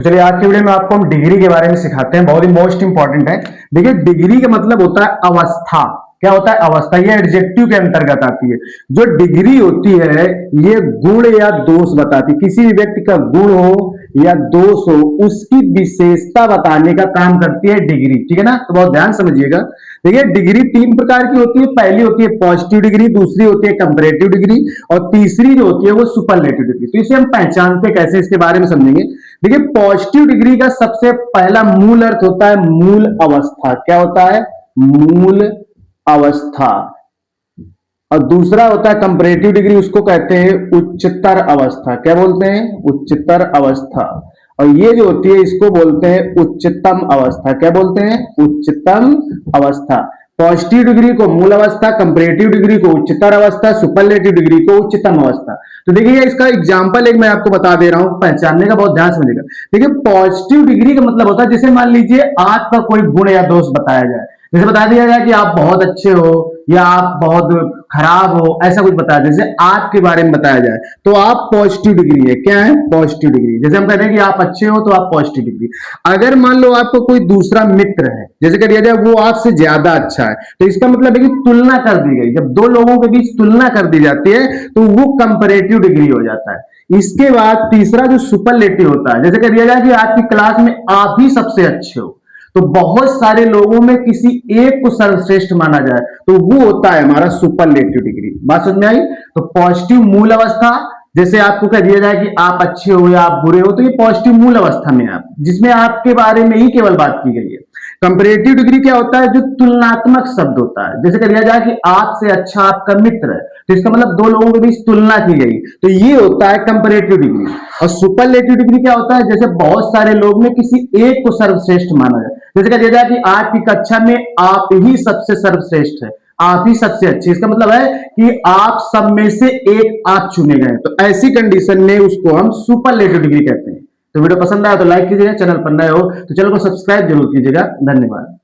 चलिए आज की वीडियो में आपको हम डिग्री के बारे में सिखाते हैं, बहुत ही मोस्ट इंपॉर्टेंट है। देखिए डिग्री का मतलब होता है अवस्था। क्या होता है? अवस्था। ये एडजेक्टिव के अंतर्गत आती है। जो डिग्री होती है ये गुण या दोष बताती है। किसी भी व्यक्ति का गुण हो या दोष हो उसकी विशेषता बताने का काम करती है डिग्री। ठीक है ना? तो बहुत ध्यान समझिएगा। देखिए डिग्री तीन प्रकार की होती है। पहली होती है पॉजिटिव डिग्री, दूसरी होती है कंपैरेटिव डिग्री और तीसरी जो होती है वो सुपरलेटिव डिग्री। तो इसे हम पहचानते कैसे, इसके बारे में समझेंगे। देखिए पॉजिटिव डिग्री का सबसे पहला मूल अर्थ होता है मूल अवस्था। क्या होता है? मूल अवस्था। और दूसरा होता है कंपैरेटिव डिग्री, उसको कहते हैं उच्चतर अवस्था। क्या बोलते हैं? उच्चतर अवस्था। और ये जो होती है इसको बोलते हैं उच्चतम अवस्था। क्या बोलते हैं? उच्चतम अवस्था। पॉजिटिव डिग्री को मूल अवस्था, कंपैरेटिव डिग्री को उच्चतर अवस्था, सुपरलेटिव डिग्री को उच्चतम अवस्था। तो देखिए इसका एग्जांपल एक मैं आपको बता दे रहा हूं, पहचानने का बहुत ध्यान समझिएगा। देखिए पॉजिटिव डिग्री का मतलब होता है जैसे मान लीजिए आपका कोई गुण या दोष बताया जाए। जैसे बता दिया जाए कि आप बहुत अच्छे हो या आप बहुत खराब हो, ऐसा कुछ बताया। जैसे आपके बारे में बताया जाए तो आप पॉजिटिव डिग्री है। क्या है? Positive degree. जैसे हम कहते हैं कि आप अच्छे हो तो आप पॉजिटिव डिग्री। अगर मान लो आपको कोई दूसरा मित्र है, जैसे कह दिया जाए वो आपसे ज्यादा अच्छा है, तो इसका मतलब है कि तुलना कर दी गई। जब दो लोगों के बीच तुलना कर दी जाती है तो वो कंपैरेटिव डिग्री हो जाता है। इसके बाद तीसरा जो सुपरलेटिव होता है, जैसे कह दिया जाए कि आपकी क्लास में आप ही सबसे अच्छे हो, तो बहुत सारे लोगों में किसी एक को सर्वश्रेष्ठ माना जाए तो वो होता है हमारा सुपरलेटिव डिग्री। बात समझ में आई? तो पॉजिटिव मूल अवस्था, जैसे आपको कह दिया जाए कि आप अच्छे हो या आप बुरे हो, तो ये पॉजिटिव मूल अवस्था में आप, जिसमें आपके बारे में ही केवल बात की गई है। कंपैरेटिव डिग्री क्या होता है? जो तुलनात्मक शब्द होता है। जैसे कह दिया जाए कि आपसे अच्छा आपका मित्र है, तो इसका मतलब दो लोगों के बीच तुलना की गई, तो ये होता है कंपैरेटिव डिग्री। और सुपरलेटिव डिग्री क्या होता है? जैसे बहुत सारे लोग में किसी एक को सर्वश्रेष्ठ माना जाए। जैसे कह दिया जाए कि आपकी कक्षा में आप ही सबसे सर्वश्रेष्ठ है, आप ही सबसे अच्छे। इसका मतलब है कि आप सब में से एक आप चुने गए, तो ऐसी कंडीशन में उसको हम सुपरलेटिव डिग्री कहते हैं। तो वीडियो पसंद आया तो लाइक कीजिएगा, चैनल पर नए हो तो चैनल को सब्सक्राइब जरूर कीजिएगा। धन्यवाद।